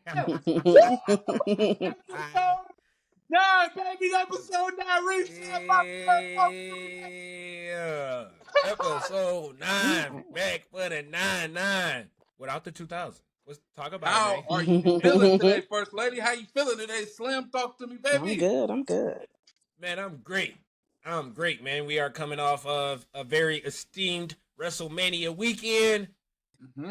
Episode 9, baby. Episode 9. Ringside Mafia. Yeah. Episode 9. Back for the 9-9. Without the 2000. Let's talk about it, How man. are you feeling today, First Lady? How you feeling today? Slim, talk to me, baby. I'm good. Man, I'm great. I'm great, man. We are coming off of a very esteemed WrestleMania weekend.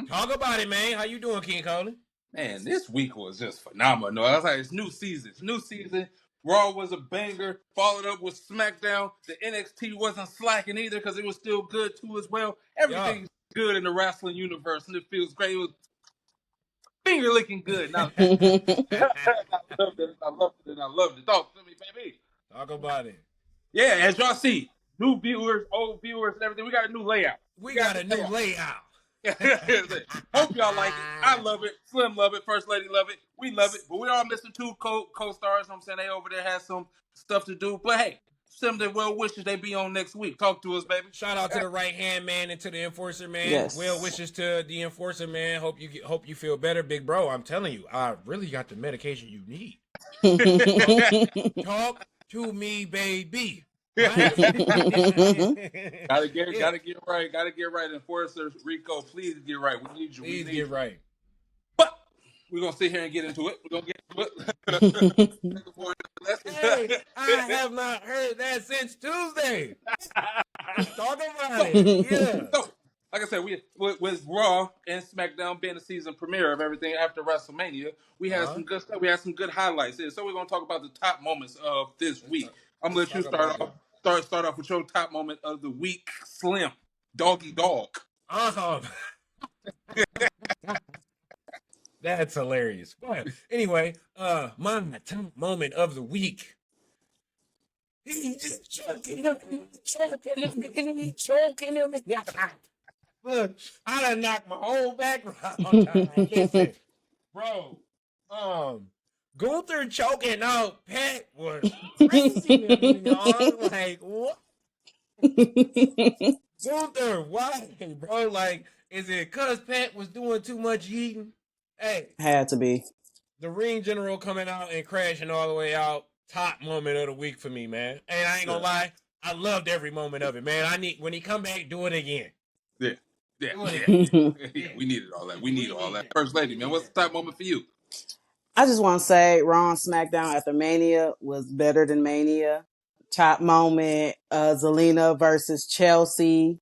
Talk about it, man. How you doing, King Colin? Man, this week was just phenomenal. I was like, it's new season. It's new season. Raw was a banger, followed up with SmackDown. The NXT wasn't slacking either because it was still good too as well. Everything's good in the wrestling universe, and it feels great. It was finger licking good. Now, I loved it. I loved it. Talk to me, baby. Talk about it. Yeah, as y'all see, new viewers, old viewers, and everything. We got a new layout. We got a new layout. Hope y'all like it. I love it. Slim love it. First Lady love it. We love it. But we are missing two co-stars. You know what I'm saying? They over there have some stuff to do. But hey, send them well wishes. They be on next week. Talk to us, baby. Shout out to the right hand man and to the enforcer man. Yes. Well wishes to the enforcer man. Hope you feel better, big bro. I'm telling you, I really got the medication you need. Talk to me, baby. Gotta get right. Gotta get right. Enforcer Rico, please get right. We need you. Please get right. But we're gonna sit here and get into it. We're gonna get into it. Hey, I have not heard that since Tuesday. Talk about it. Yeah. So, like I said, we with Raw and SmackDown being the season premiere of everything after WrestleMania, we had some good stuff. We had some good highlights here. So we're gonna talk about the top moments of this week. I'm gonna let you start off. Start off with your top moment of the week, Slim. Doggy dog. That's hilarious. But anyway, my top moment of the week. He's just choking him. Look, I done knocked my whole background down. Listen, bro, Gunther choking out Pat was crazy to me, y'all. Like, what? Gunther, why, bro? Like, is it because Pat was doing too much eating? Hey. Had to be. The ring general coming out and crashing all the way out. Top moment of the week for me, man. And I ain't gonna lie, I loved every moment of it, man. When he come back, do it again. Yeah. We needed all that. We need all that. First Lady, man, what's the top moment for you? I just want to say Raw and SmackDown after Mania was better than Mania. Top moment, Zelina versus Chelsea.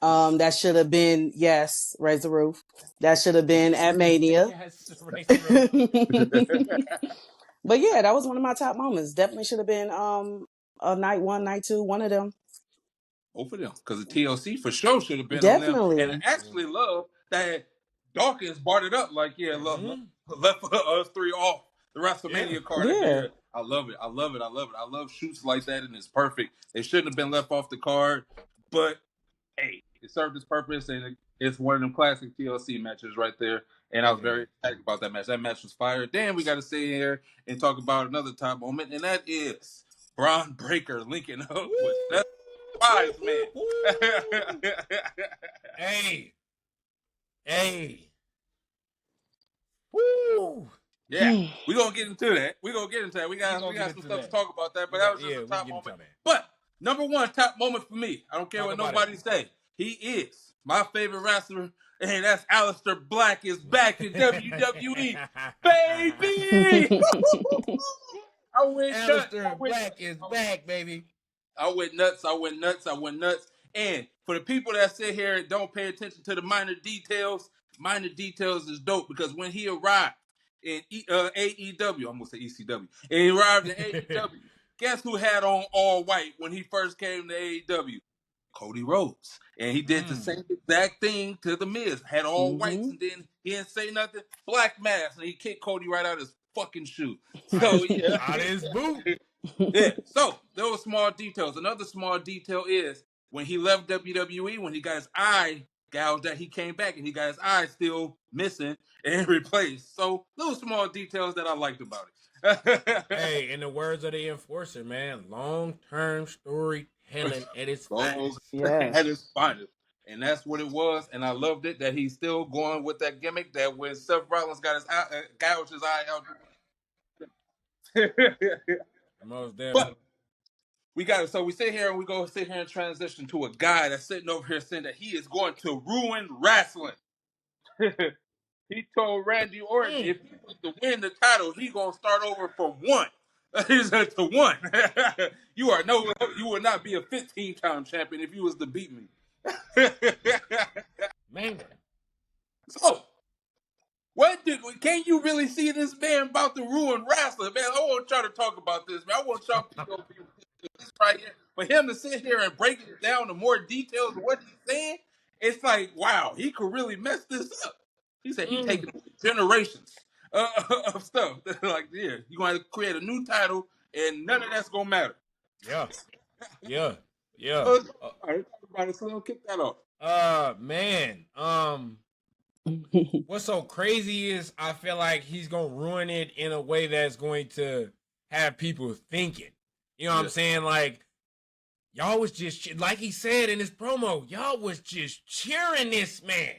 That should have been, yes, raise the roof. That should have been at Mania. Yes, raise the roof. But yeah, that was one of my top moments. Definitely should have been a night 1, night 2, one of them. Both of them, because the TLC for sure should have been definitely on them. And I actually love that Dawkins brought it up like, left us three off the WrestleMania card. Yeah. I love it. I love shoots like that, and it's perfect. They shouldn't have been left off the card, but hey, it served its purpose, and it's one of them classic TLC matches right there. And I was very excited about that match. That match was fire. Then we got to sit here and talk about another top moment, and that is Bron Breakker linking up with that prize man. Hey. Woo. Yeah, we're going to get into that. We got some stuff to talk about that, but that was just a top moment. But number one top moment for me, I don't care what nobody say, he is my favorite wrestler, and that's Aleister Black is back in WWE. Baby! Aleister Black is back, baby. I went nuts. And for the people that sit here and don't pay attention to the minor details is dope, because when he arrived in AEW, I'm going to say ECW, and he arrived in AEW, guess who had on all white when he first came to AEW? Cody Rhodes. And he did the same exact thing to The Miz. Had all whites, and then he didn't say nothing. Black mask, and he kicked Cody right out of his fucking shoe. So, yeah. Out of his boot. Yeah. So, there were small details. Another small detail is when he left WWE, when he got his eye gouged, that he came back and he got his eye still missing and replaced. So, little small details that I liked about it. Hey, in the words of the enforcer, man, long-term storytelling at its finest. At its finest. And that's what it was, and I loved it that he's still going with that gimmick. That when Seth Rollins got his gouged his eye out, Most definitely. but we got it. So we sit here and we go sit here and transition to a guy that's sitting over here saying that he is going to ruin wrestling. He told Randy Orton if he was to win the title, he gonna start over from one. He said to one. You will not be a 15-time champion if you was to beat me. Man. So can you really see this man about to ruin wrestling, man? I want y'all to talk about this, man. I want y'all to go this right here. For him to sit here and break it down to more details of what he's saying, it's like, wow, he could really mess this up. He said he taking generations of stuff. Like, yeah, you're going to create a new title, and none of that's going to matter. Yeah. Yeah. Yeah. All right, talk about it, so kick that off. Man. What's so crazy is I feel like he's gonna ruin it in a way that's going to have people thinking. You know what I'm saying? Like, y'all was just, like he said in his promo, y'all was just cheering this man.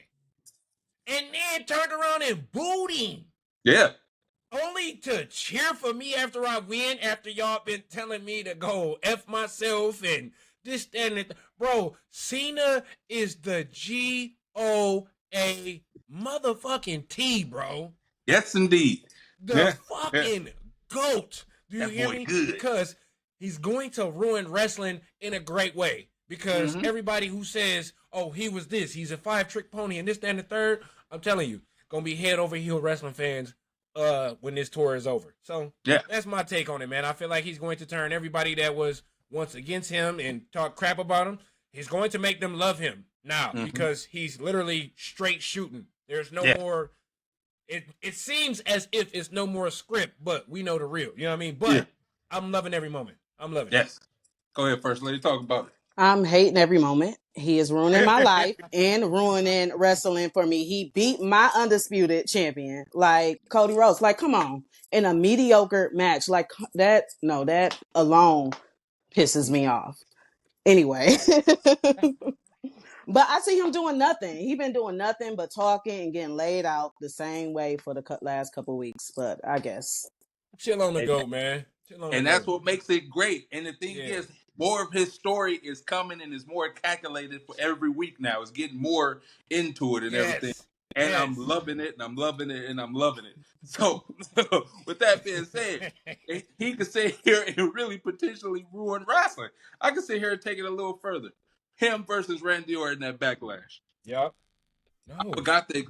And then turned around and booed him. Yeah. Only to cheer for me after I win, after y'all been telling me to go F myself and this, that, and that. Bro, Cena is the GOA motherfucking T, bro. Yes, indeed. The fucking GOAT. Do you That hear boy me? good. Because he's going to ruin wrestling in a great way. Because everybody who says, oh, he was this, he's a 5-trick pony and this, that, and the third, I'm telling you, gonna be head over heel wrestling fans when this tour is over. So that's my take on it, man. I feel like he's going to turn everybody that was once against him and talk crap about him, he's going to make them love him now because he's literally straight shooting. There's no more. It seems as if it's no more script, but we know the real. You know what I mean? But I'm loving every moment. I'm loving it. Yes. Go ahead, First Lady. Talk about it. I'm hating every moment. He is ruining my life and ruining wrestling for me. He beat my undisputed champion, like Cody Rhodes. Like, come on. In a mediocre match. Like, that alone pisses me off. Anyway. But I see him doing nothing. He been doing nothing but talking and getting laid out the same way for the last couple weeks. But I guess. Chill on the go, man. And that's what makes it great. And the thing is, more of his story is coming and is more calculated for every week now. It's getting more into it and everything. And I'm loving it, and I'm loving it, and I'm loving it. So, with that being said, he could sit here and really potentially ruin wrestling. I could sit here and take it a little further. Him versus Randy Orton at Backlash. Yep. No.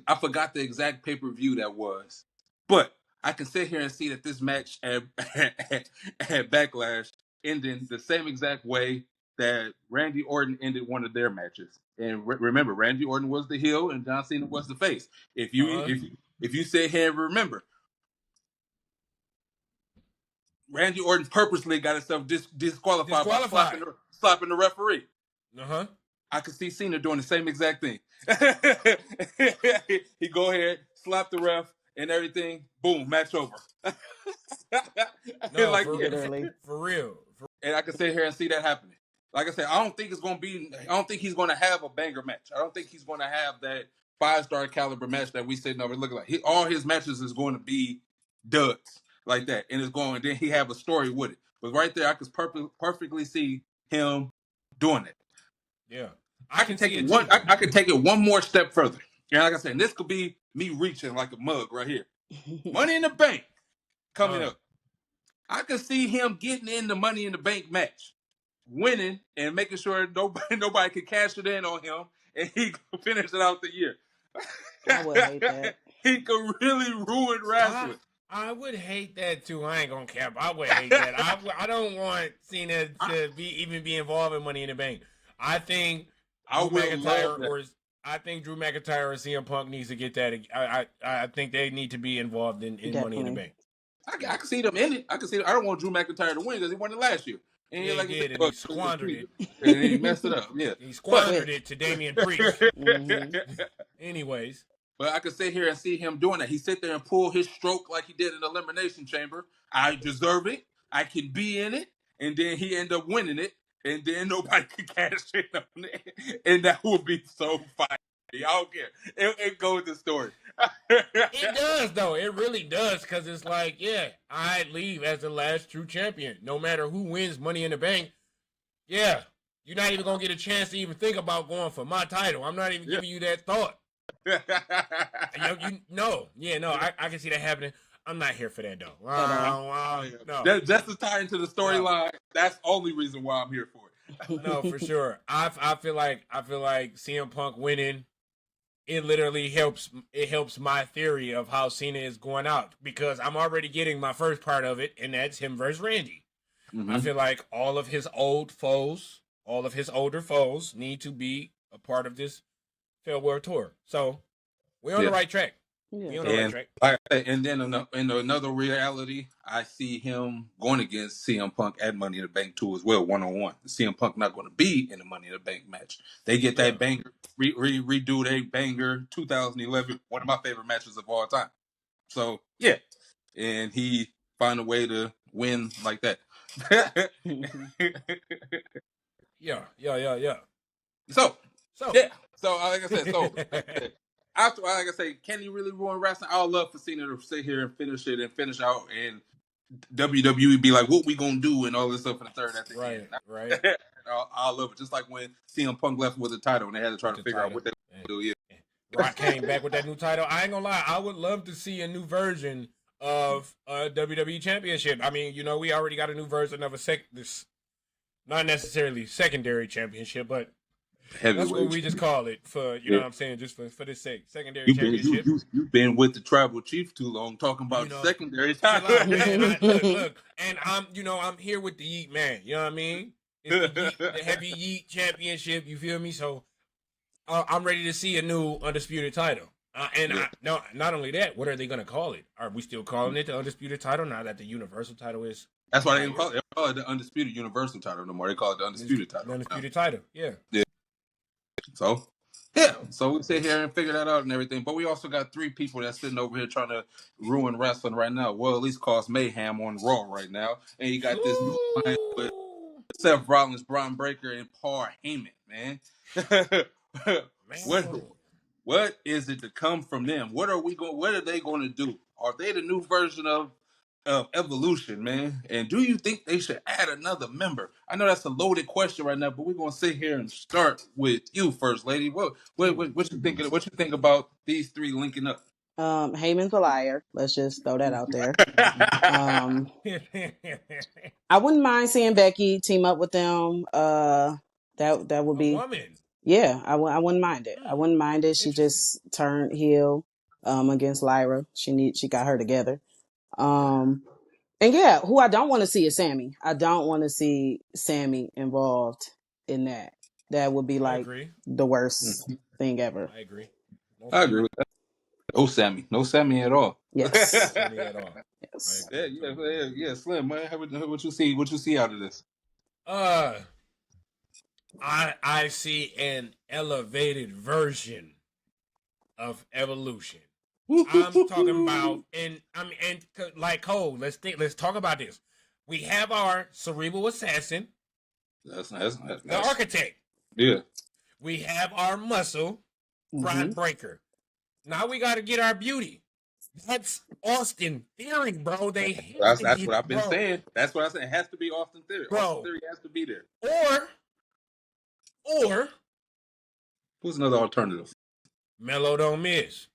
I forgot the exact pay-per-view that was. But I can sit here and see that this match at Backlash ended the same exact way that Randy Orton ended one of their matches. And remember, Randy Orton was the heel and John Cena was the face. If you sit here and remember, Randy Orton purposely got himself disqualified by slapping the referee. I could see Cena doing the same exact thing. He go ahead, slap the ref, and everything. Boom, match over. No, like, for real. And I can sit here and see that happening. Like I said, I don't think he's going to have a banger match. I don't think he's going to have that 5-star caliber match that we sitting over looking like. All his matches is going to be duds like that, and then he have a story with it. But right there, I could perfectly see him doing it. Yeah. I can take it one. I can take it one more step further. And like I said, this could be me reaching like a mug right here. Money in the Bank coming up. I could see him getting in the Money in the Bank match, winning and making sure nobody can cash it in on him, and he can finish it out the year. I would hate that. He could really ruin wrestling. I would hate that too. I ain't gonna cap. I would hate that. I don't want Cena to be involved in Money in the Bank. I think Drew McIntyre or CM Punk needs to get that. I think they need to be involved in Money in the Bank. I can see them in it. I don't want Drew McIntyre to win because he won it last year. And he did, and he squandered it. And he messed it up. Yeah, he squandered it to Damian Priest. Anyways. But I could sit here and see him doing that. He sit there and pull his stroke like he did in the Elimination Chamber. I deserve it. I can be in it. And then he end up winning it. and then nobody could cash in on it, and that would be so fire. I don't care. It goes the story. It does, though. It really does, because it's like, yeah, I leave as the last true champion. No matter who wins Money in the Bank, yeah, you're not even going to get a chance to even think about going for my title. I'm not even giving you that thought. No, I can see that happening. I'm not here for that, though. No. Just to tie into the storyline, that's the only reason why I'm here for it. No, for sure. I feel like CM Punk winning, it literally helps my theory of how Cena is going out, because I'm already getting my first part of it, and that's him versus Randy. Mm-hmm. I feel like all of his older foes need to be a part of this farewell tour. So we're on the right track. We're on the right track. And then in another reality, I see him going against CM Punk at Money in the Bank 2 as well, 1-on-1. CM Punk not going to be in the Money in the Bank match. They get that banger, redo their banger 2011, one of my favorite matches of all time. So, yeah. And he find a way to win like that. Yeah. So like I said, after, like I say, can he really ruin wrestling? I would love for Cena to sit here and finish out, and WWE be like, "What we gonna do?" and all this stuff in the third at the end. Right. I love it. Just like when CM Punk left with the title, and they had to try to figure out what they do. Yeah, Rock came back with that new title. I ain't gonna lie, I would love to see a new version of a WWE Championship. I mean, we already got a new version of this, not necessarily secondary championship, but that's what we just call it for, know what I'm saying, just for this sake. Secondary championship. You've been with the tribal chief too long talking about secondary title. Look, and I'm here with the Yeet Man. You know what I mean? It's the heavy Yeet championship. You feel me? So I'm ready to see a new undisputed title. Not only that, what are they going to call it? Are we still calling it the undisputed title now that the universal title is? That's why they call it the undisputed universal title no more. They call it the undisputed title. The undisputed title, yeah. So we sit here and figure that out and everything. But we also got 3 people that's sitting over here trying to ruin wrestling right now. Well, at least cause mayhem on Raw right now. And you got this new line with Seth Rollins, Bron Breakker, and Paul Heyman, man. What is it to come from them? What are they going to do? Are they the new version of Evolution, man? And do you think they should add another member? I know that's a loaded question right now, but we're gonna sit here and start with you, First Lady. What you think? What you think about these 3 linking up? Heyman's a liar. Let's just throw that out there. I wouldn't mind seeing Becky team up with them. That would be. Woman. Yeah, I wouldn't mind it. I wouldn't mind it. She just turned heel against Lyra. She got her together. And yeah, who I don't want to see is Sammy. I don't want to see Sammy involved in that. That would be like the worst thing ever. I agree. I agree with that. No Sammy at all. Yes. No Sammy at all. Yes. Yeah, Slim, man. What you see out of this? I see an elevated version of Evolution. I'm talking about, and like Cole. Let's talk about this. We have our cerebral assassin, the architect. Yeah. We have our muscle, Bron Breakker. Now we got to get our beauty. That's Austin Theory, bro. That's what I've been saying. That's what I said. It has to be Austin Theory. Bro, Austin Theory has to be there. Or who's another alternative? Melo don't miss.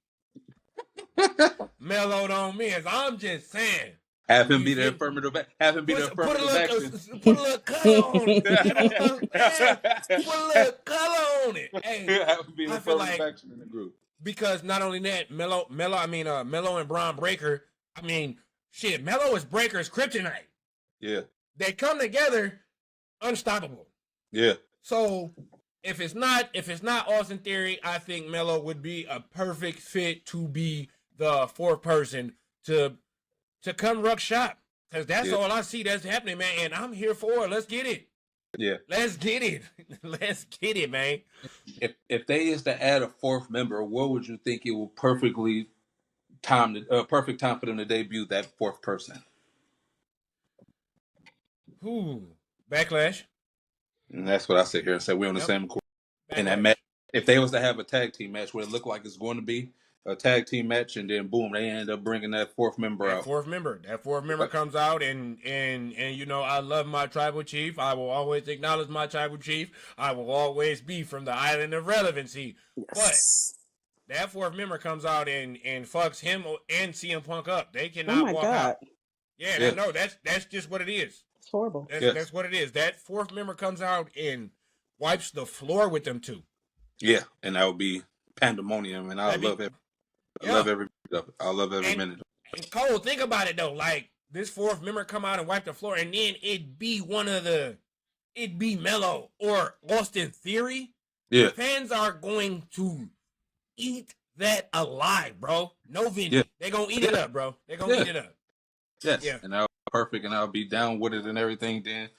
Melo don't miss. I'm just saying. Have him be the affirmative. Have him be the affirmative action. Put a little color on it. Put a little color on it. Hey, have him be the affirmative action in the group. Because not only that, Melo and Bron Breakker. I mean, shit, Melo is Breakker's kryptonite. Yeah. They come together, unstoppable. Yeah. So if it's not Austin Theory, I think Melo would be a perfect fit to be the 4th person to come ruck shop. Because that's all I see that's happening, man. And I'm here for it. Let's get it. Yeah. Let's get it. Let's get it, man. If they is to add a 4th member, what would you think it will perfect time for them to debut that 4th person? Backlash. And that's what I sit here and say. We're on the same court. In that Backlash. match, if they was to have a tag team match where it looked like it's going to be a tag team match, and then boom, they end up bringing that fourth member out. That fourth member comes out, and you know, I love my tribal chief. I will always acknowledge my tribal chief. I will always be from the island of relevancy. Yes. But that fourth member comes out and fucks him and CM Punk up. They Oh cannot my walk God. out. Yeah, no, that's just what it is. It's horrible. That's what it is. That fourth member comes out and wipes the floor with them two. Yeah, and that would be pandemonium, and I love it. I love every minute of it. I love every minute. And Cole, think about it though. Like this fourth member come out and wipe the floor, and then it'd be Mello or Austin Theory. Yeah, fans are going to eat that alive, bro. No Vinny. Yeah. They gonna eat it up, bro. They gonna eat it up. Yes, and that'll be perfect, and I'll be down with it and everything. Then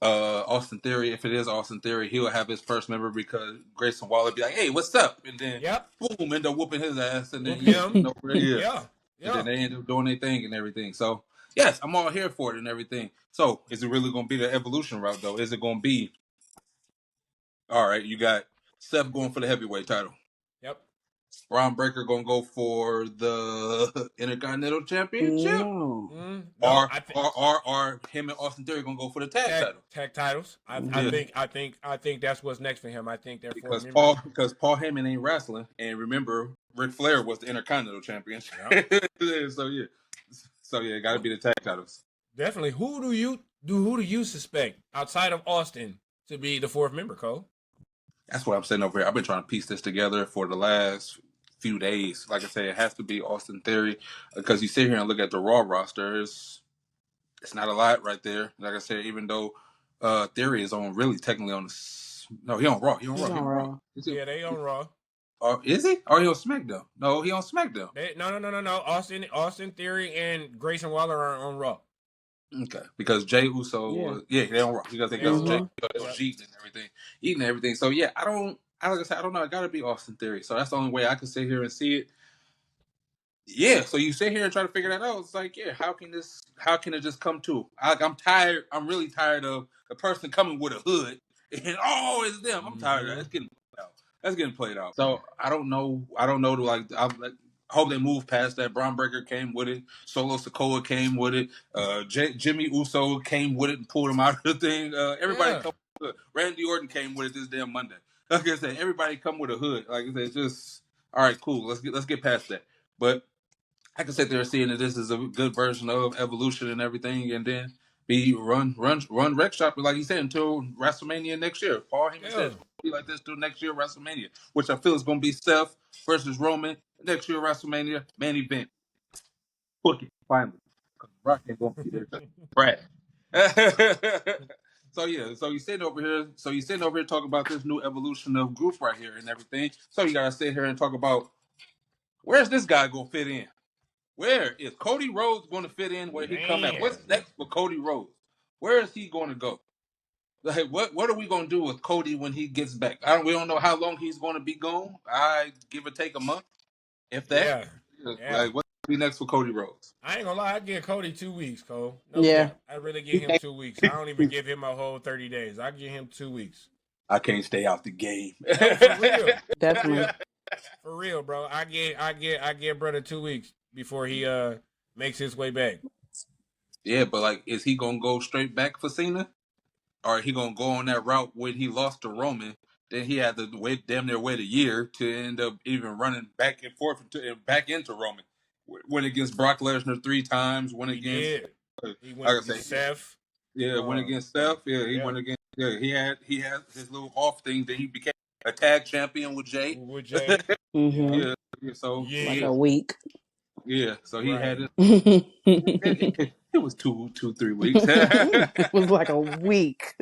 Austin Theory, if it is Austin Theory, he'll have his first member because Grayson Waller be like, "Hey, what's up?" And then boom, end up whooping his ass, and then and then they end up doing their thing and everything. So yes, I'm all here for it and everything. So is it really going to be the evolution route though? Is it going to be all right? You got Seth going for the heavyweight title. Yep. Bron Breakker gonna go for the Intercontinental Championship, No, or him and Austin Theory gonna go for the tag titles. I think that's what's next for him. I think they're because Paul Heyman ain't wrestling, and remember Ric Flair was the Intercontinental Champion. Yep. so yeah, it got to be the tag titles. Definitely. Who do you suspect outside of Austin to be the fourth member, Cole? That's what I'm saying over here. I've been trying to piece this together for the last few days. Like I said, it has to be Austin Theory because you sit here and look at the Raw roster. It's not a lot right there. Like I said, even though Theory is on really technically on the he on Raw. He on Raw. Yeah, they on Raw. Is he? Or he on SmackDown? No, he on SmackDown. No. Austin Theory and Grayson Waller are on Raw. Okay, because Jey Uso, they on Raw because they got Jey eating and everything. So yeah, I don't know. It got to be Austin Theory. So that's the only way I can sit here and see it. Yeah, so you sit here and try to figure that out. It's like, how can it just come to? I'm tired. I'm really tired of a person coming with a hood and it's them. I'm tired of that. That's getting played out. So I don't know. I hope they move past that. Bron Breakker came with it. Solo Sikoa came with it. Jimmy Uso came with it and pulled him out of the thing. Everybody come with it. Randy Orton came with it this damn Monday. Like I said, everybody come with a hood. Like I said, just all right, cool. Let's get past that. But I can sit there seeing that this is a good version of evolution and everything, and then be run rec shop like you said until WrestleMania next year. Paul Heyman says it's gonna be like this till next year WrestleMania, which I feel is gonna be Seth versus Roman next year WrestleMania main event. Book it finally, because Rock ain't gonna be there. Brad. So you sitting over here talking about this new evolution of group right here and everything. So you gotta sit here and talk about where's this guy gonna fit in. Where is Cody Rhodes going to fit in where he come at? What's next for Cody Rhodes? Where is he going to go? Like, what are we going to do with Cody when he gets back? We don't know how long he's going to be gone. I give or take a month, if that. Yeah. Like, what's going to be next for Cody Rhodes? I ain't gonna lie, I'd give Cody 2 weeks, Cole. I really give him 2 weeks. I don't even give him a whole 30 days. I give him 2 weeks. I can't stay out the game. No, for real. Definitely. For real, bro. I give brother 2 weeks before he makes his way back. Yeah, but like, is he gonna go straight back for Cena, or he gonna go on that route when he lost to Roman? Then he had to wait a year to end up even running back and forth back into Roman. Went against Brock Lesnar 3 times. Went against Seth. Yeah, went against Seth. Yeah, he went against. Yeah, he had his little off thing. Then he became a tag champion with Jey. Mm-hmm. So like a week. Yeah, so he had it. It was 3 weeks. It was like a week.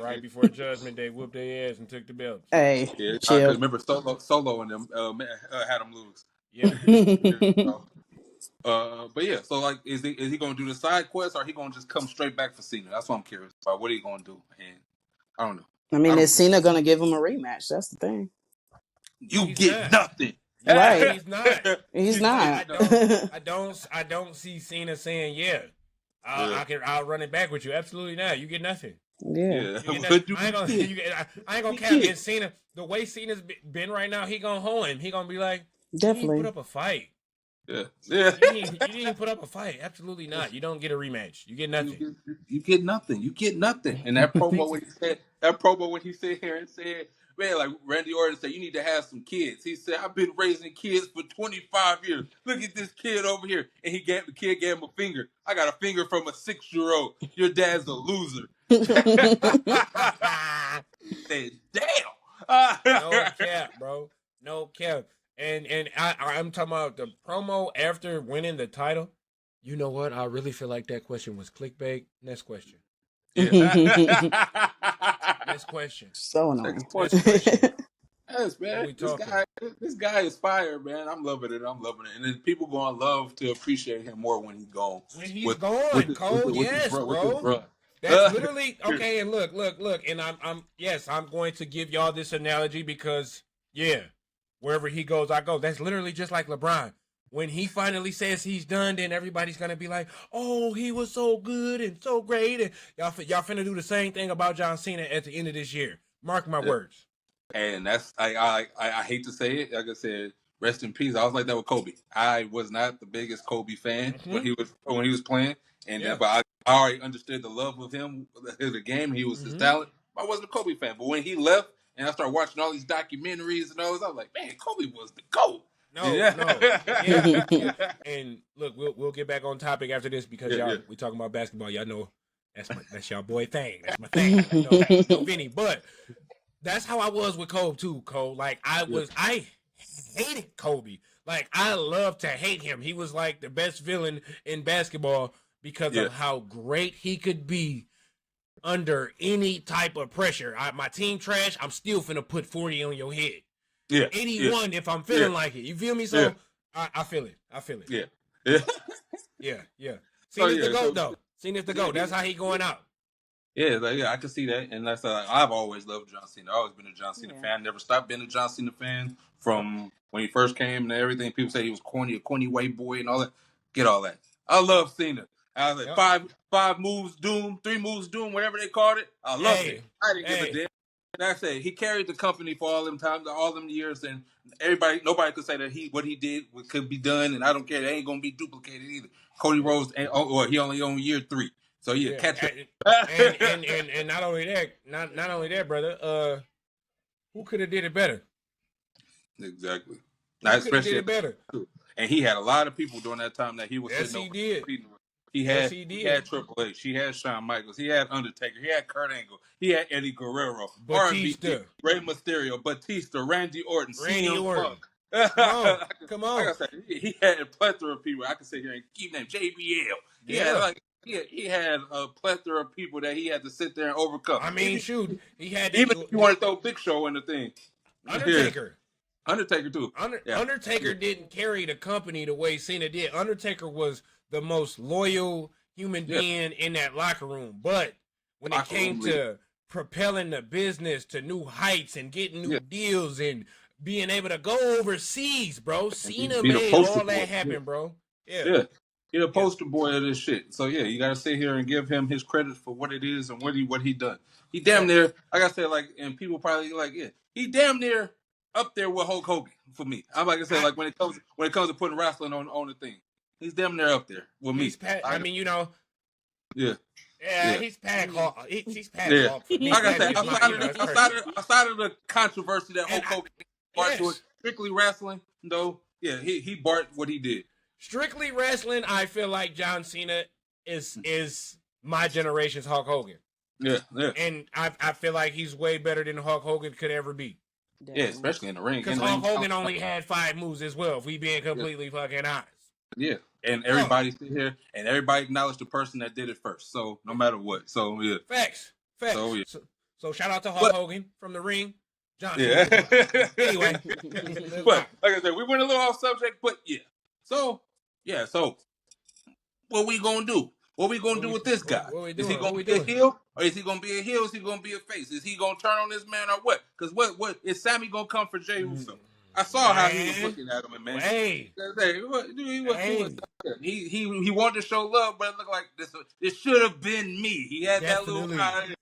Right before Judgment Day, whooped their ass and took the belts. Hey, chill. I remember Solo and them had them lose. Yeah. But yeah, so like, is he gonna do the side quest, or he gonna just come straight back for Cena? That's what I'm curious about. What are you gonna do? And I don't know. I mean, is Cena gonna give him a rematch? That's the thing. You get nothing. Right. He's not. I don't see Cena saying, I'll run it back with you. Absolutely not. You get nothing. Yeah. But I ain't gonna cap. And Cena, the way Cena's been right now, he gonna hold him. He gonna be like, you didn't even put Definitely. up a fight. Yeah. You didn't even put up a fight. Absolutely not. You don't get a rematch. You get nothing. You get nothing. You get nothing. And that promo when he said here and said, man, like Randy Orton said, you need to have some kids. He said, I've been raising kids for 25 years. Look at this kid over here. And the kid gave him a finger. I got a finger from a 6-year-old. Your dad's a loser. He said, damn. No cap, bro. No cap. And I'm talking about the promo after winning the title. You know what? I really feel like that question was clickbait. Next question. Next question. So annoying. Next question. Yes, man. We talking? This guy is fire, man. I'm loving it. And then people gonna love to appreciate him more when he's gone. When he's gone, Cole. Yes, bro. That's literally okay. And look. And I'm going to give y'all this analogy because wherever he goes, I go. That's literally just like LeBron. When he finally says he's done, then everybody's gonna be like, "Oh, he was so good and so great." And y'all finna do the same thing about John Cena at the end of this year. Mark my words. And that's I hate to say it. Like I said, rest in peace. I was like that with Kobe. I was not the biggest Kobe fan when he was playing, but I already understood the love of him, the game. He was his talent. I wasn't a Kobe fan, but when he left and I started watching all these documentaries and all this, I was like, man, Kobe was the GOAT. No. And look, we'll get back on topic after this because we talking about basketball. Y'all know that's y'all boy thing. That's my thing. No Vinny, but that's how I was with Kobe too. Cole, like I hated Kobe. Like I love to hate him. He was like the best villain in basketball because of how great he could be under any type of pressure. My team trash. I'm still finna put 40 on your head. 81 if I'm feeling like it. You feel me? So I feel it. Yeah. Cena's the GOAT though. Cena's the GOAT. That's how he going out. I can see that, and that's I've always loved John Cena. I've always been a John Cena fan. Never stopped being a John Cena fan from when he first came and everything. People say he was corny, a corny white boy, and all that. Get all that. I love Cena. I was like 5 moves doom, 3 moves doom, whatever they called it. I loved it. I didn't give a damn. And I say he carried the company for all them times, all them years, and nobody could say that what he did could be done, and I don't care. They ain't gonna be duplicated either. Cody Rhodes, he only on year 3, so catch up. And not only that, brother. Who could have did it better? Exactly. Who could have did it better? And he had a lot of people during that time that he was. Yes, he did. He had Triple H. He had Shawn Michaels. He had Undertaker. He had Kurt Angle. He had Eddie Guerrero. Batista. Rey Mysterio. Batista. Randy Orton. Come on. Like I said, he had a plethora of people. I can sit here and keep names. JBL. He had a plethora of people that he had to sit there and overcome. I mean, shoot. He had even if you want to throw Big Show in the thing. Undertaker too. Undertaker didn't carry the company the way Cena did. Undertaker was the most loyal human being in that locker room. But when it came to propelling the business to new heights and getting new deals and being able to go overseas, bro, Cena made all that happen, bro. Yeah. He's a poster boy of this shit. So you gotta sit here and give him his credit for what it is and what he done. He damn near, like I said, and people probably he damn near up there with Hulk Hogan for me. I'm like I said, when it comes to putting wrestling on the thing, he's damn near up there with me. He's Pat Hawk. He's Pat Hawk. Like I said, outside of the controversy that Hulk Hogan brought to it, strictly wrestling, though, he brought what he did. Strictly wrestling, I feel like John Cena is my generation's Hulk Hogan. Yeah. And I feel like he's way better than Hulk Hogan could ever be. Yeah, especially in the ring. Because Hulk Hogan only had 5 moves as well, if we being completely fucking honest. Yeah, and everybody sit here and everybody acknowledge the person that did it first. So no matter what. So Facts. So, so shout out to Hulk Hogan from the ring. John Cena. Anyway. But like I said, we went a little off subject, but So what we gonna do? What we gonna do with this guy? Is he gonna be a heel, or is he gonna be a heel? Is he gonna be a face? Is he gonna turn on this man, or what? Because what is Sammy gonna come for Jey Uso? I saw how he was looking at him, and man, he wanted to show love, but it looked like this should have been me. He had that little guy.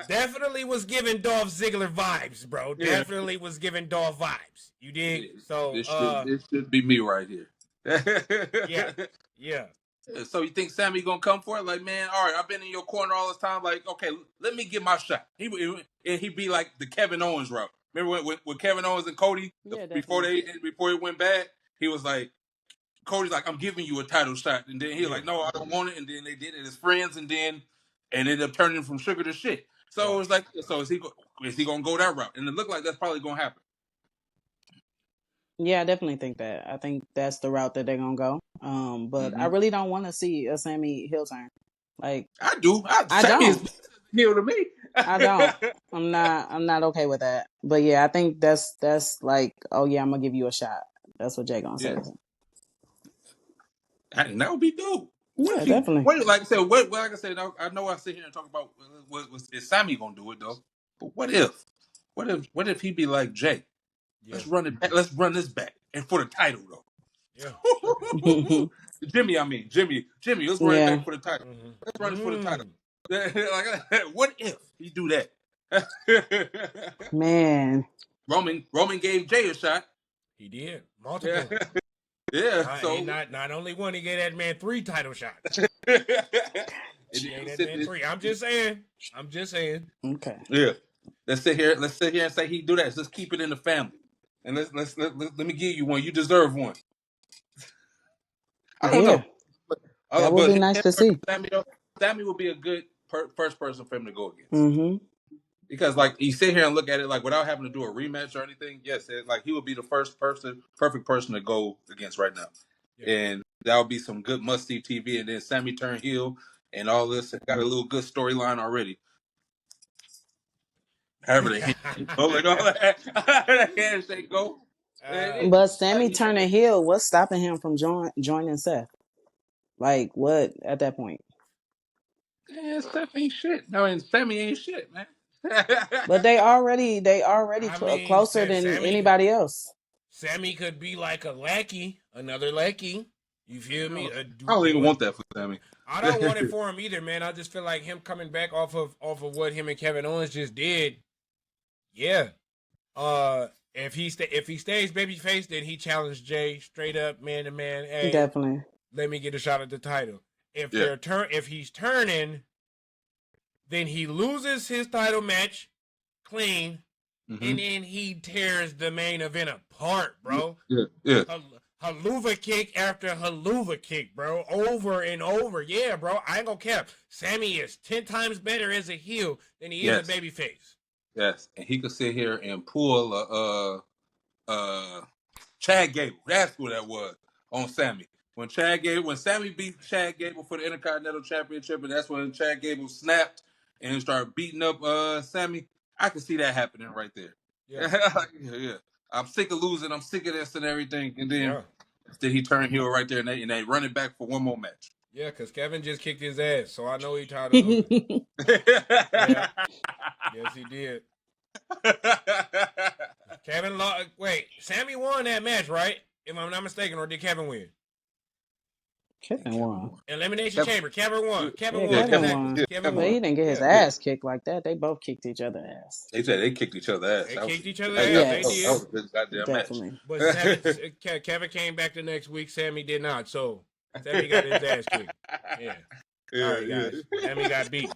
Definitely was giving Dolph Ziggler vibes, bro. Yeah. Definitely was giving Dolph vibes. You dig? Yeah, So, it should be me right here. yeah. So you think Sammy gonna come for it? Like, man, all right, I've been in your corner all this time. Like, okay, let me get my shot. He'd be like the Kevin Owens route. Remember when Kevin Owens and Cody Yeah, before definitely. it went bad, he was like, Cody's like, I'm giving you a title shot, and then he was Yeah. like, no, I don't want it, and then they did it as friends, and ended up turning from sugar to shit. So Right. it was like, so is he gonna go that route? And it looked like that's probably gonna happen. Yeah, I definitely think that. I think that's the route that they're gonna go. But I really don't want to see a Sammy heel turn. Like, I do. I Sammy is don't. heel to me. I don't. I'm not okay with that. But yeah, I think that's like, oh yeah, I'm gonna give you a shot. That's what Jay gonna say. Yeah. And that would be dope. What Yeah, if he? definitely. What like I said? Like I said, I know I sit here and talk about is Sammy gonna do it though? But what if? What if he be like Jay? Yeah. Let's run it back. Let's run this back and for the title though. Yeah. Jimmy, let's run it Yeah. back for the title. Mm-hmm. Let's run it for the title. Mm. Like, what if he do that? Man. Roman gave Jay a shot. He did multiple. Yeah. So Not only one, he gave that man 3 title shots. and He then gave you that sit man there- 3. I'm just saying. Okay. Yeah. Let's sit here and say he do that. Let's keep it in the family. And let me give you one. You deserve one. I don't Yeah. know. That would But be nice to see. Sammy would be a good first person for him to go against. Mm-hmm. Because like you sit here and look at it like without having to do a rematch or anything, yes, like he would be the perfect person to go against right now. Yeah. And that would be some good must see TV. And then Sammy turned heel and all this got a little good storyline already. However, the handshake go, like all that handshake go. But Sammy turning heel, what's stopping him from joining Seth? Like what at that point? Yeah, Seth ain't shit. No, and Sammy ain't shit, man. But they already I mean, closer than Sammy anybody else. could be like a lackey, another lackey. You feel I me? don't even want that for Sammy. I don't want it for him either, man. I just feel like him coming back off of what him and Kevin Owens just did. Yeah. If he stays babyface, then he challenged Jay straight up, man to man. Hey, Definitely. let me get a shot at the title. If Yeah. if he's turning, then he loses his title match clean, and then he tears the main event apart, bro. Yeah. Haluva kick after haluva kick, bro, over and over. Yeah, bro, I ain't gonna cap. Sammy is 10 times better as a heel than he is a babyface. Yes, and he could sit here and pull Chad Gable. That's who that was on Sammy. When Sammy beat Chad Gable for the Intercontinental Championship, and that's when Chad Gable snapped and started beating up Sammy. I could see that happening right there. Yeah. I'm sick of losing. I'm sick of this and everything. And then he turned heel right there, and they run it back for one more match. Yeah, because Kevin just kicked his ass, so I know he tired of losing. Yeah. Yes, he did. Kevin lost. Wait, Sammy won that match, right? If I'm not mistaken, or did Kevin win? Kevin won. Elimination Chamber. Kevin won. Kevin won. Kevin Exactly. won. Kevin But won. he didn't get his ass kicked like that. They both kicked each other's ass. They said they kicked each other's ass. They kicked each other's ass. ass. Yes. They did. That was a good goddamn Definitely. match. But Kevin came back the next week. Sammy did not. So Sammy got his ass kicked. Yeah. Sorry, guys. Sammy got beat.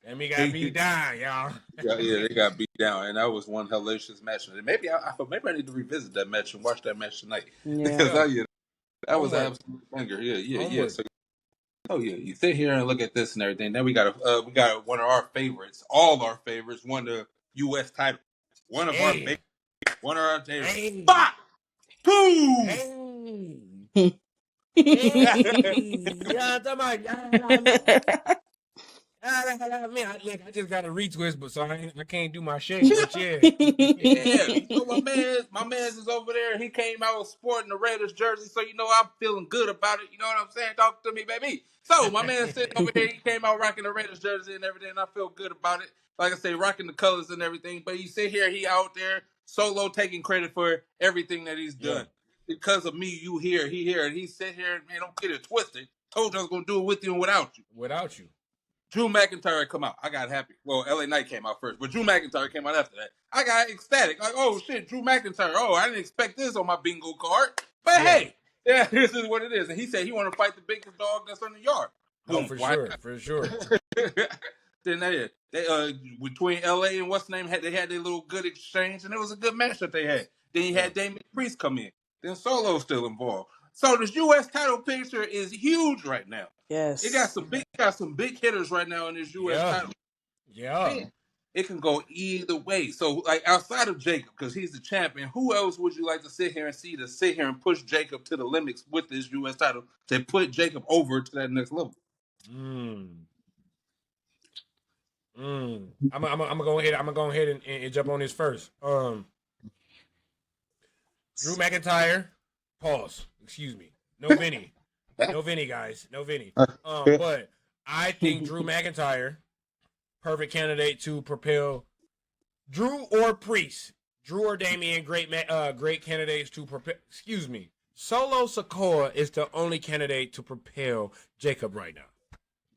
Sammy got beat down, y'all. Yeah, they got beat down, and that was one hellacious match. Maybe I need to revisit that match and watch that match tonight. Yeah. Because that was an absolute banger. Yeah. So, you sit here and look at this and everything. Then we got one of our favorites, all our favorites, won the U.S. title. One of our favorites. One of our favorites. Hey. Bop! Two! Hey. I just got a retwist, but so I can't do my shake. But yeah, my man's is over there. He came out sporting the Raiders jersey, so I'm feeling good about it. You know what I'm saying? Talk to me, baby. So my man sitting over here, he came out rocking the Raiders jersey and everything. And I feel good about it. Like I say, rocking the colors and everything. But you sit here, he out there solo taking credit for everything that he's done. Because of me, he here, and he sit here and man, don't get it twisted. Told you I was gonna do it with you and without you. Drew McIntyre come out. I got happy. Well, LA Knight came out first, but Drew McIntyre came out after that. I got ecstatic. Like, oh shit, Drew McIntyre. Oh, I didn't expect this on my bingo card. But hey, yeah, this is what it is. And he said he want to fight the biggest dog that's in the yard. Oh, for sure. Then they between LA and what's the name, they had their little good exchange, and it was a good match that they had. Then you had Damian Priest come in. Then Solo's still involved. So this U.S. title picture is huge right now. Yes. It got some big hitters right now in this U.S. title. Yeah. Man, it can go either way. So, like, outside of Jacob, because he's the champion, who else would you like to sit here and push Jacob to the limits with this U.S. title to put Jacob over to that next level? I'm gonna go ahead and jump on this first. Drew McIntyre. Pause. Excuse me. No Vinny. No Vinny, guys. No Vinny. But I think Drew McIntyre, perfect candidate to propel Drew or Priest. Drew or Damian, great candidates to propel. Excuse me. Solo Sikoa is the only candidate to propel Jacob right now.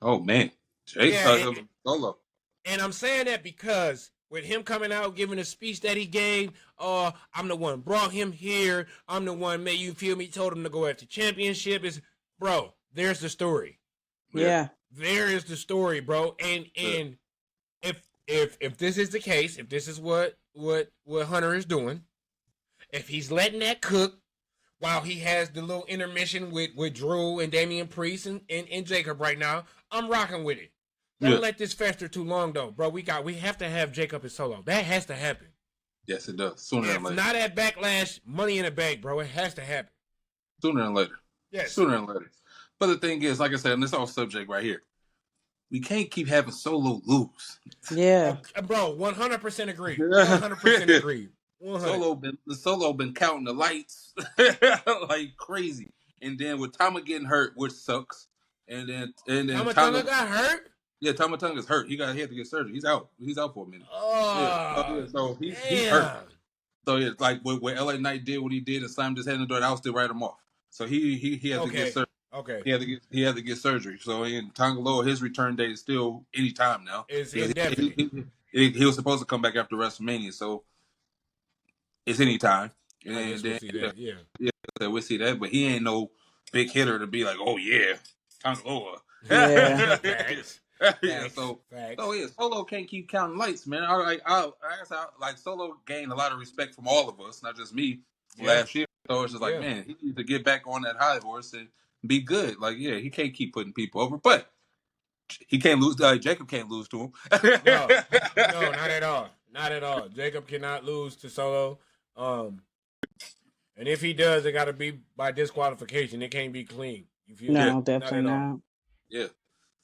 Oh man, Solo. And I'm saying that because with him coming out, giving a speech that he gave, I'm the one brought him here. I'm the one made you feel me, told him to go after championship. Bro, there's the story. Yeah. There is the story, bro. And if this is the case, if this is what Hunter is doing, if he's letting that cook while he has the little intermission with Drew and Damian Priest and Jacob right now, I'm rocking with it. Don't let this fester too long, though, bro. We have to have Jacob and Solo. That has to happen. Yes, it does. Sooner than later. Not at Backlash, Money in the Bank, bro. It has to happen. Sooner than later. Yes. Sooner than later. But the thing is, like I said, and this whole subject right here, we can't keep having Solo lose. Yeah. Bro, 100% agree. 100% agree. 100. Solo been counting the lights like crazy. And then with Tama getting hurt, which sucks. And then Tama got hurt? Yeah, Tama Tonga's hurt. He had to get surgery. He's out. He's out for a minute. So he's hurt. So yeah, like what LA Knight did, what he did, and slammed his head in the door. That was still write him off. So he had to get surgery. Okay. He had to get surgery. So in Tongaloa, his return date is still any time now. It's indefinite. He was supposed to come back after WrestleMania, so it's any time. And we'll see that. Yeah, we'll see that. But he ain't no big hitter to be like, oh yeah, Tongaloa. Yeah. So Solo can't keep counting lights, man. I Solo gained a lot of respect from all of us, not just me, last year. So it's just like, man, he needs to get back on that high horse and be good. Like, yeah, he can't keep putting people over, but he can't lose. Jacob can't lose to him. No, not at all. Not at all. Jacob cannot lose to Solo. And if he does, it got to be by disqualification. It can't be clean. Definitely not. Yeah.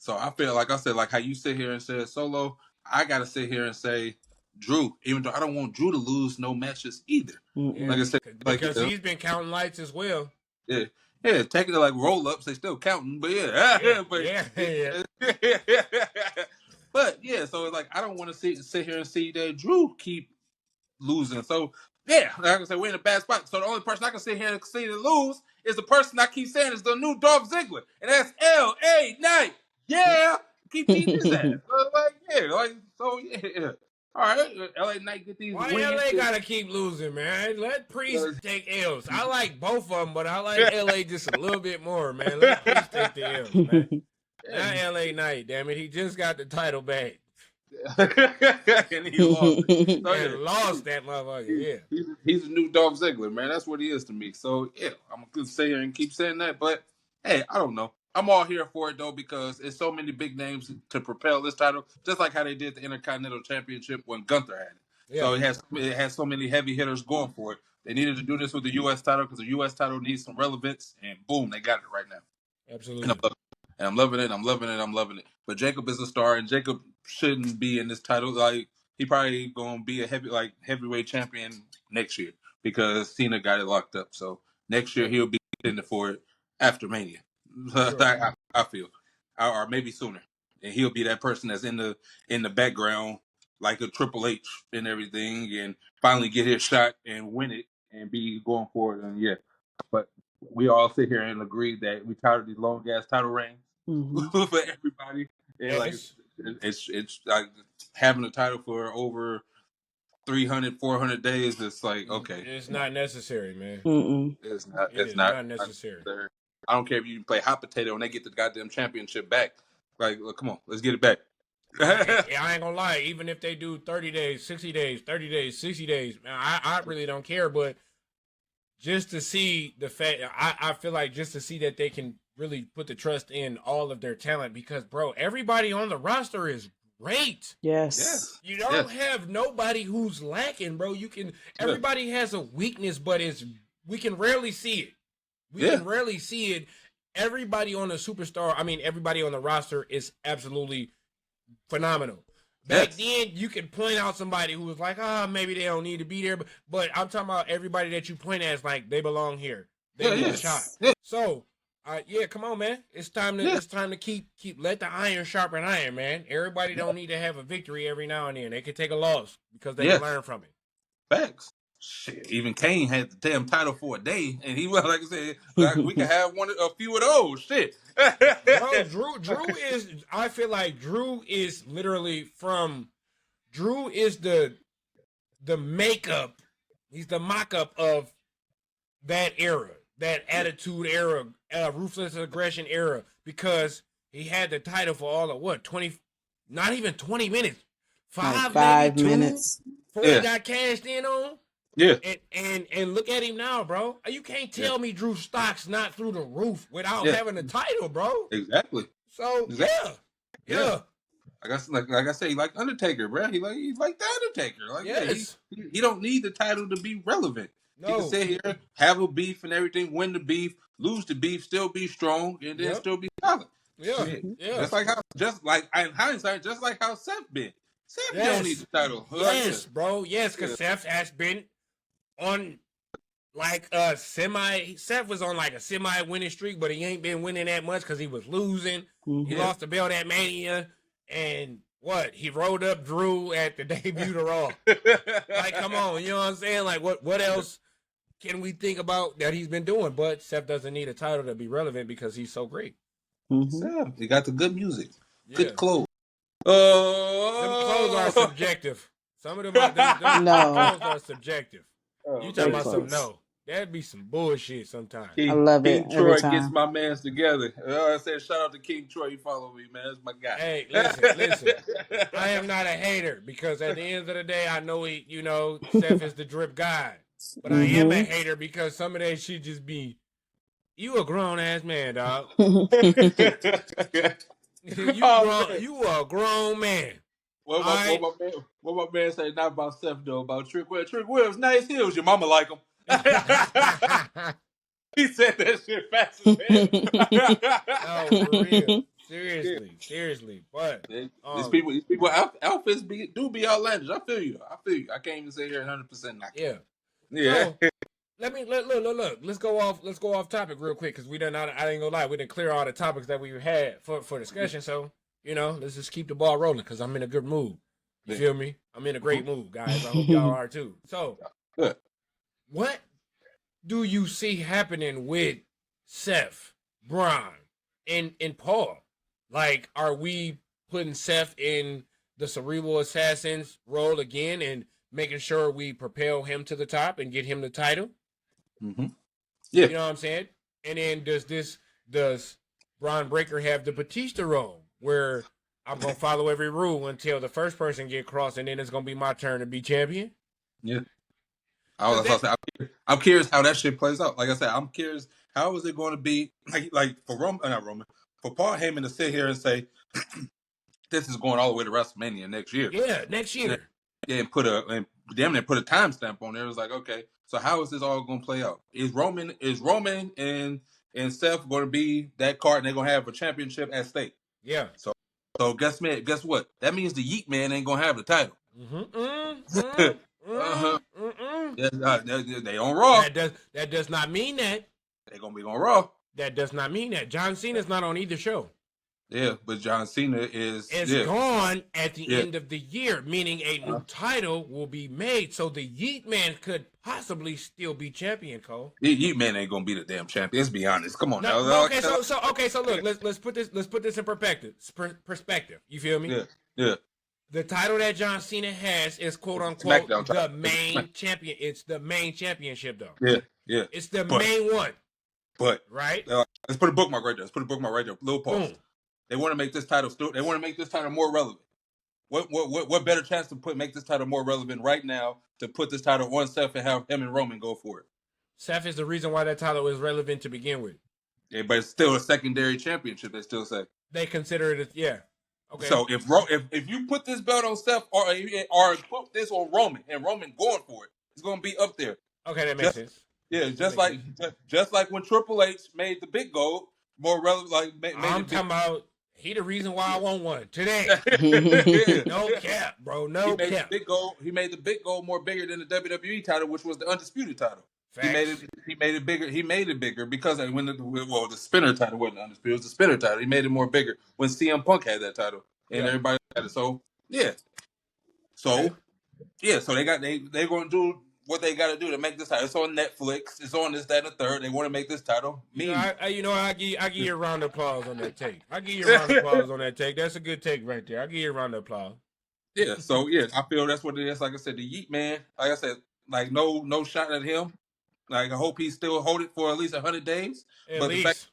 So I feel like I said, like how you sit here and say Solo, I gotta sit here and say Drew, even though I don't want Drew to lose no matches either. Yeah. Like I said, because he's been counting lights as well. Yeah, taking it like roll ups, they still counting, but but yeah, so it's like I don't want to sit here and see that Drew keep losing. So yeah, like I said, we're in a bad spot. So the only person I can sit here and see to lose is the person I keep saying is the new Dolph Ziggler, and that's LA Knight. Yeah, keep beating his ass. All right, LA Knight get these. Why LA gotta keep losing, man? Let Priest take L's. I like both of them, but I like LA just a little bit more, man. Let Priest take the L's, man. Not LA Knight, damn it. He just got the title back. And he lost. Lost that motherfucker. Yeah, he's a new Dolph Ziggler, man. That's what he is to me. So yeah, I'm gonna sit here and keep saying that. But hey, I don't know. I'm all here for it though because it's so many big names to propel this title, just like how they did the Intercontinental Championship when Gunther had it. Yeah. So it has so many heavy hitters going for it. They needed to do this with the U.S. title because the U.S. title needs some relevance, and boom, they got it right now. Absolutely. And I'm loving it. But Jacob is a star, and Jacob shouldn't be in this title. Like he probably gonna be a heavyweight champion next year because Cena got it locked up. So next year he'll be in for it after Mania. Sure. I feel, or maybe sooner, and he'll be that person that's in the background like a Triple H and everything, and finally get his shot and win it and be going for it. And yeah, but we all sit here and agree that we tired of these long ass title reigns for everybody. And like It's like having a title for over 300, 400 days. It's like, okay, It's not necessary, man. Mm-mm. it's not. It It's is not not necessary. I don't care if you play hot potato and they get the goddamn championship back. Like, look, come on, let's get it back. I ain't gonna lie. Even if they do 30 days, 60 days, 30 days, 60 days, man, I really don't care. But just to see the fact, I feel like just to see that they can really put the trust in all of their talent, because, bro, everybody on the roster is great. Yes. You don't have nobody who's lacking, bro. Everybody has a weakness, but we can rarely see it. We can rarely see it. Everybody on the superstar, everybody on the roster is absolutely phenomenal. Back then, you could point out somebody who was like, maybe they don't need to be there. But I'm talking about everybody that you point at is like, they belong here. They need a shot. Yeah. So, come on, man. It's time to keep let the iron sharpen iron, man. Everybody don't need to have a victory every now and then. They can take a loss because they can learn from it. Facts. Shit, even Kane had the damn title for a day, and he was like I said, like, we can have a few of those. Shit, bro. Drew is. I feel like Drew is literally from. Drew is the makeup. He's the mock-up of that era, that attitude era, ruthless aggression era, because he had the title for all of 20, not even 20 minutes, five minutes before he got cashed in on. Yeah, and look at him now, bro. You can't tell me Drew stock's not through the roof without having the title, bro. Exactly. So yeah. Like I say, like Undertaker, bro. He's like the Undertaker. Like he don't need the title to be relevant. No. He can sit here, have a beef and everything, win the beef, lose the beef, still be strong, and then still be solid. Yeah. Just like in hindsight, just like how Seth been. Seth don't need the title. Yes, bro. Yes, because Seth has been on like a semi. Seth was on like a semi winning streak, but he ain't been winning that much because he was losing. He lost the belt at Mania, and he rolled up Drew at the debut to Raw. Like, come on, you know what I'm saying? Like, what else can we think about that he's been doing? But Seth doesn't need a title to be relevant because he's so great. Seth, he got the good music, good clothes. Them clothes are subjective. Some of them clothes are subjective. You talking about some that'd be some bullshit sometimes. I love it. King Troy gets my mans together. I said shout out to King Troy. You follow me, man. That's my guy. Hey, listen. I am not a hater because at the end of the day, I know Seth is the drip guy. But I am a hater because some of that shit just be, you a grown ass man, dog. You a grown man. What my man say? Not about Seth though. About Trick Williams. Trick Williams, nice heels. Your mama like them. He said that shit fast as hell. No, for real. Seriously. But these people outfits do be outlandish. I feel you. I can't even say here 100% not. Yeah. So, look. Let's go off topic real quick because I ain't gonna lie, we didn't clear all the topics that we had for discussion. So let's just keep the ball rolling because I'm in a good mood. You feel me? I'm in a great mood, guys. I hope y'all are too. So, what do you see happening with Seth, Bron, and Paul? Like, are we putting Seth in the Cerebral Assassin's role again and making sure we propel him to the top and get him the title? Mm-hmm. Yeah. You know what I'm saying? And then does Bron Breakker have the Batista role where I'm going to follow every rule until the first person get crossed and then it's going to be my turn to be champion? Yeah. I'm curious how that shit plays out. Like I said, I'm curious how is it going to be like for for Paul Heyman to sit here and say this is going all the way to WrestleMania next year. Yeah, next year. And damn near put a timestamp on there. It was like, okay, so how is this all going to play out? Is Roman and Seth going to be that card and they're going to have a championship at stake? Yeah. So guess what? That means the Yeet Man ain't going to have the title. They on Raw. That does not mean that. They're going to be on Raw. That does not mean that. John Cena's not on either show. Yeah, but John Cena is gone at the end of the year, meaning a new title will be made. So the Yeet Man could possibly still be champion, Cole. Yeet Man ain't gonna be the damn champion. Let's be honest. Come on No, now. okay, so look, let's put this in perspective. You feel me? Yeah. The title that John Cena has is quote unquote the main champion. It's the main championship though. Yeah. It's the main one. But right. Let's put a bookmark right there. Little pause. Boom. They want to make this title They want to make this title more relevant. What better chance to make this title more relevant right now to put this title on Seth and have him and Roman go for it? Seth is the reason why that title is relevant to begin with. Yeah, but it's still a secondary championship. They still say they consider it. Okay. So if you put this belt on Seth or put this on Roman and Roman going for it, it's going to be up there. Okay, that makes sense. Yeah, just like when Triple H made the big gold more relevant. Like I'm talking about he the reason why I want one today. No cap, bro. No cap. He made the big gold more bigger than the WWE title, which was the undisputed title. Facts. He made it bigger. He made it bigger because when the spinner title wasn't undisputed, it was the spinner title. He made it more bigger when CM Punk had that title and everybody had it. So so they're going to do what they got to do to make this title. It's on Netflix. It's on this, that, and the third. They want to make this title. I give you a round of applause on that take. That's a good take right there. I give you a round of applause. Yeah. So I feel that's what it is. Like I said, the Yeet Man. Like I said, like no shot at him. Like I hope he still hold it for at least 100 days. At least. The fact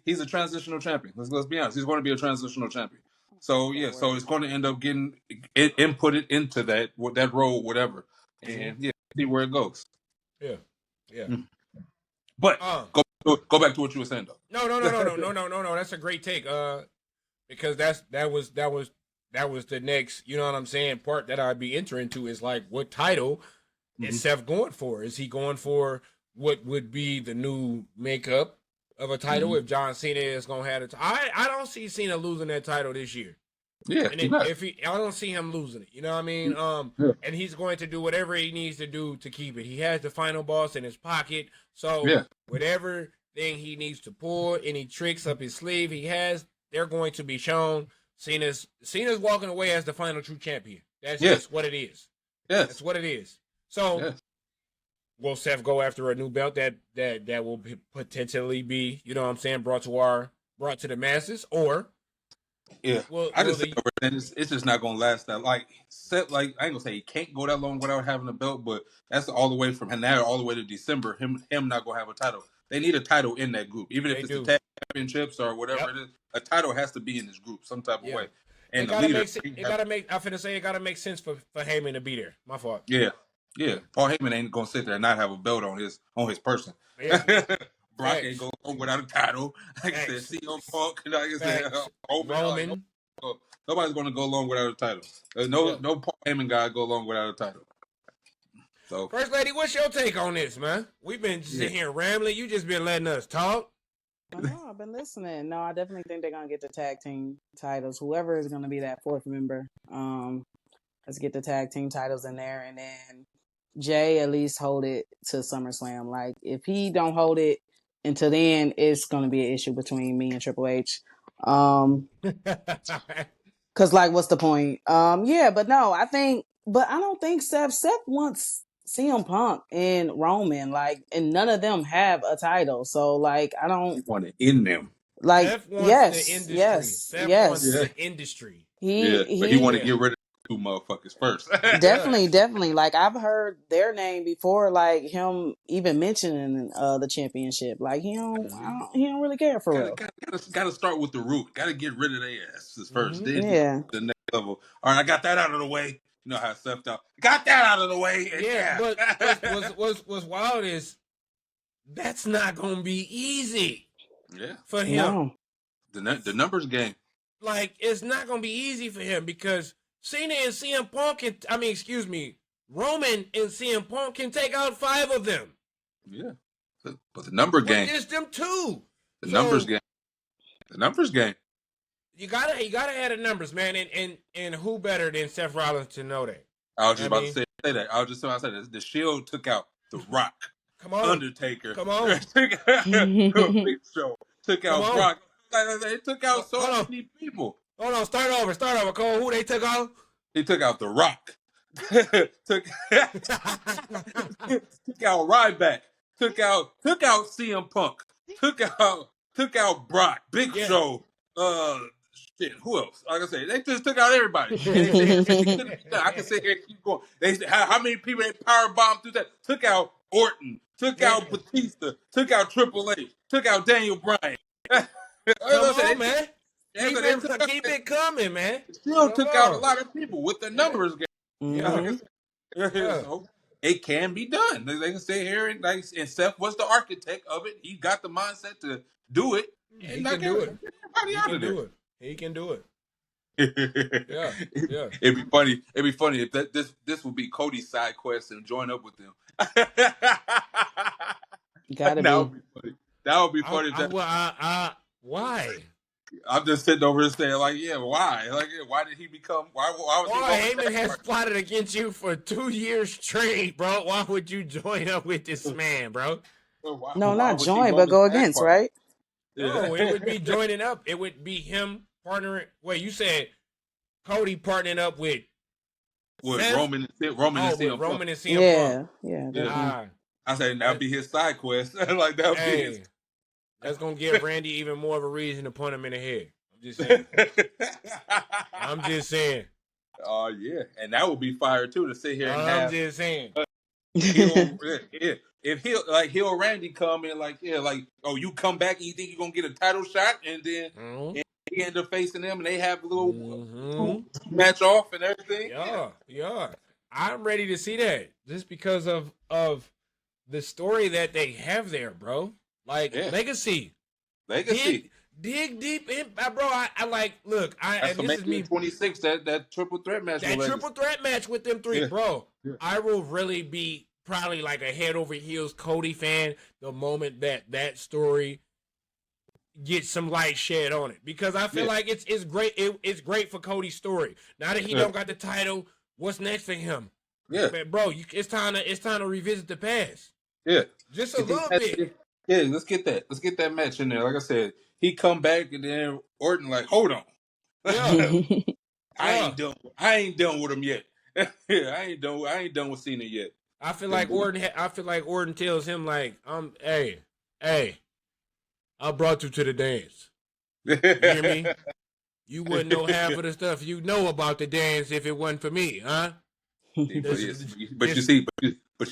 he's a transitional champion. Let's be honest. He's going to be a transitional champion. So so it's going to end up getting inputted into that role, whatever, and see where it goes. Yeah. But go back to what you were saying though. No. That's a great take. Because that was the next, you know what I'm saying, part that I'd be entering into is like what title is Seth going for? Is he going for what would be the new makeup of a title if John Cena is going to have it? I don't see Cena losing that title this year. Yeah, and I don't see him losing it. You know what I mean? And he's going to do whatever he needs to do to keep it. He has the final boss in his pocket, so whatever thing he needs to pull, any tricks up his sleeve he has, they're going to be shown. Cena's walking away as the final true champion. That's just what it is. Yes. That's what it is. So will Seth go after a new belt that will potentially be, you know what I'm saying, brought to the masses, or it's just not gonna last that. Like Seth, like I ain't gonna say he can't go that long without having a belt, but that's all the way from now all the way to December. Him not gonna have a title. They need a title in that group, even if it's the tag championships or whatever it is. A title has to be in this group some type of way. And it gotta make sense for Heyman to be there. My fault. Yeah. Paul Heyman ain't gonna sit there and not have a belt on his person. Brock ain't go without a title. Like I said, CM Punk. Like I said, Roman. Nobody's gonna go long without a title. No Paul Heyman guy go long without a title. So, First Lady, what's your take on this, man? We've been sitting here rambling. You just been letting us talk. No, I've been listening. No, I definitely think they're gonna get the tag team titles. Whoever is gonna be that fourth member, let's get the tag team titles in there, and then Jey at least hold it to SummerSlam. Like if he don't hold it until then, it's gonna be an issue between me and Triple H. Cause like, what's the point? But no, I don't think Seth wants CM Punk and Roman, like, and none of them have a title. So like, I don't want it in them. Like, Seth wants the industry. Seth wants the industry. He want to get rid of two motherfuckers first. Definitely. Like I've heard their name before, like him even mentioning the championship. Like he don't really care for real. Gotta start with the root. Gotta get rid of their asses first. Then the next level. All right, I got that out of the way. You know how Seth out. Got that out of the way. But what's wild is that's not gonna be easy. Yeah. For him. No. The numbers game. Like it's not gonna be easy for him because Cena and CM Punk Roman and CM Punk can take out 5 of them. Yeah. But the number game. It's them 2. The numbers game. The numbers game. You gotta add the numbers, man, and who better than Seth Rollins to know that? I was just about to say that. I was just about to say that. The Shield took out The Rock. Come on. Undertaker. Come on. Big Show. Took out Brock. They took out so Hold on. many people. Hold on. Start over, Cole. Who they took out? He took out The Rock. took out Ryback. Took out CM Punk. Took out Brock. Big Yeah. Show. Shit. Who else? Like I said, they just took out everybody. And they said it couldn't be done. I can sit here and keep going. They said how many people they power bombed through that? Took out Orton. Took out Batista. Took out Triple H. Took out Daniel Bryan. Come on, man. Keep it coming, man. Still took out a lot of people with the numbers game. Mm-hmm. So it can be done. They can sit here and Seth was the architect of it. He got the mindset to do it. He can do it. He can do it. Yeah. It'd be funny. It'd be funny if this would be Cody's side quest and join up with them. Gotta that be. would be funny. That would be funny. Why? I'm just sitting over here saying, like, yeah, why? Like, why did he become? Why was Paul he? Heyman has plotted against you for 2 years straight, bro. Why would you join up with this man, bro? No, not join, but go against, right? No, it would be joining up. It would be him partnering. Wait, you said Cody partnering up with Roman and CM Roman and CM Punk. Yeah. I said that'd be his side quest. Like that'd be his. That's gonna give Randy even more of a reason to punch him in the head. I'm just saying. Oh yeah, and that would be fire too to sit here and I'm just saying. If he'll Randy come in oh, you come back and you think you're gonna get a title shot, and then and he end up facing them and they have a little match off and everything. Yeah. I'm ready to see that just because of the story that they have there, bro. Like legacy. Dig deep in, bro. I like. Look, this is me 26. That triple threat match. That triple threat match with them three, bro. Yeah. I will really be probably like a head over heels Cody fan the moment that story gets some light shed on it, because I feel like it's great. It's great for Cody's story. Now that he don't got the title, what's next for him? Yeah, man, bro. It's time to revisit the past. Yeah, just a little bit. Yeah, let's get that match in there. Like I said, he come back and then Orton like, hold on. Yeah. I ain't done with him yet. I ain't done with Cena yet. I feel like Orton tells him like, hey, I brought you to the dance. You hear me? You wouldn't know half of the stuff you know about the dance if it wasn't for me, huh? But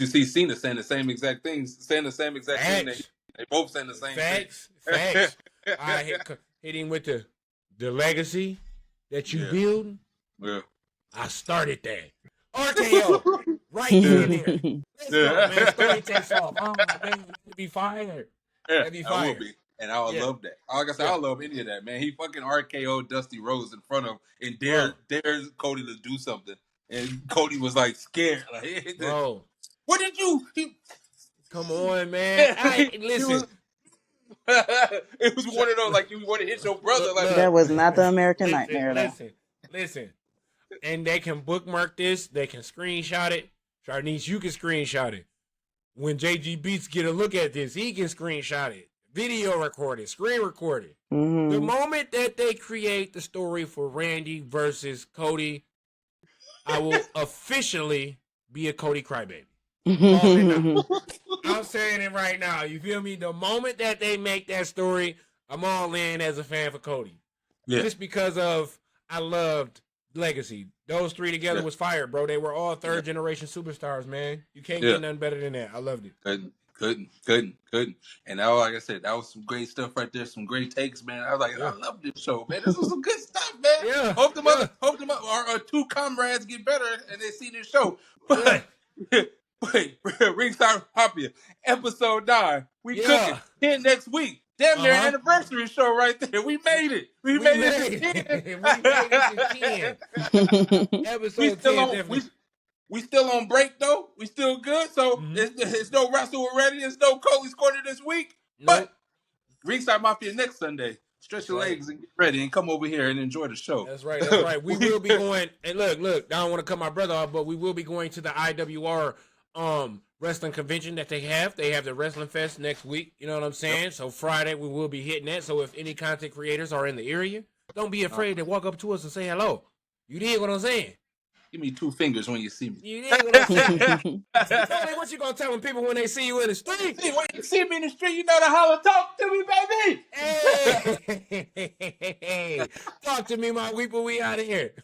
you see Cena saying the same exact things, thing. They both saying the same facts. I hit him with the legacy that you build. Yeah. I started that. RKO. Right in there. Let's go, man. Story takes off. Oh, man. It'd be fire. That'd be fire. I will be. And I would love that. Like I said, I love any of that, man. He fucking RKO Dusty Rhodes in front of him and dares Cody to do something. And Cody was like scared. Like, bro. What did you? Come on, man. Listen. It was one of those like you want to hit your brother. Like that was not the American Nightmare. Listen. And they can bookmark this. They can screenshot it. Charnice, you can screenshot it. When JG Beats get a look at this, he can screenshot it, video record it, screen record it. Mm-hmm. The moment that they create the story for Randy versus Cody, I will officially be a Cody crybaby. I'm saying it right now. You feel me? The moment that they make that story, I'm all in as a fan for Cody. Yeah. Just because of I loved legacy. Those three together was fire, bro. They were all third generation superstars, man. You can't get nothing better than that. I loved it. Couldn't. And that, like I said, that was some great stuff right there. Some great takes, man. I was like, I love this show, man. This was some good stuff, man. Yeah. Hope them our two comrades get better and they see this show. But wait, Ringside Mafia, episode 9. We cooking 10 next week. Damn near anniversary show right there. We made it. We made it to 10. Episode 10. We still on break though. We still good. So it's no Wrestle Already. It's no Cody's Corner this week. Nope. But Ringside Mafia next Sunday. Stretch your legs and get ready and come over here and enjoy the show. That's right. We will be going. And look. I don't want to cut my brother off, but we will be going to the IWR wrestling convention that they have. They have the Wrestling Fest next week. You know what I'm saying? Yep. So Friday we will be hitting that. So if any content creators are in the area, don't be afraid to walk up to us and say hello. You dig what I'm saying? Give me 2 fingers when you see me. You dig what I'm saying? Tony, what you gonna tell them people when they see you in the street? When you see me in the street, you know to holler, talk to me, baby. Hey, talk to me, my weeper. We out of here.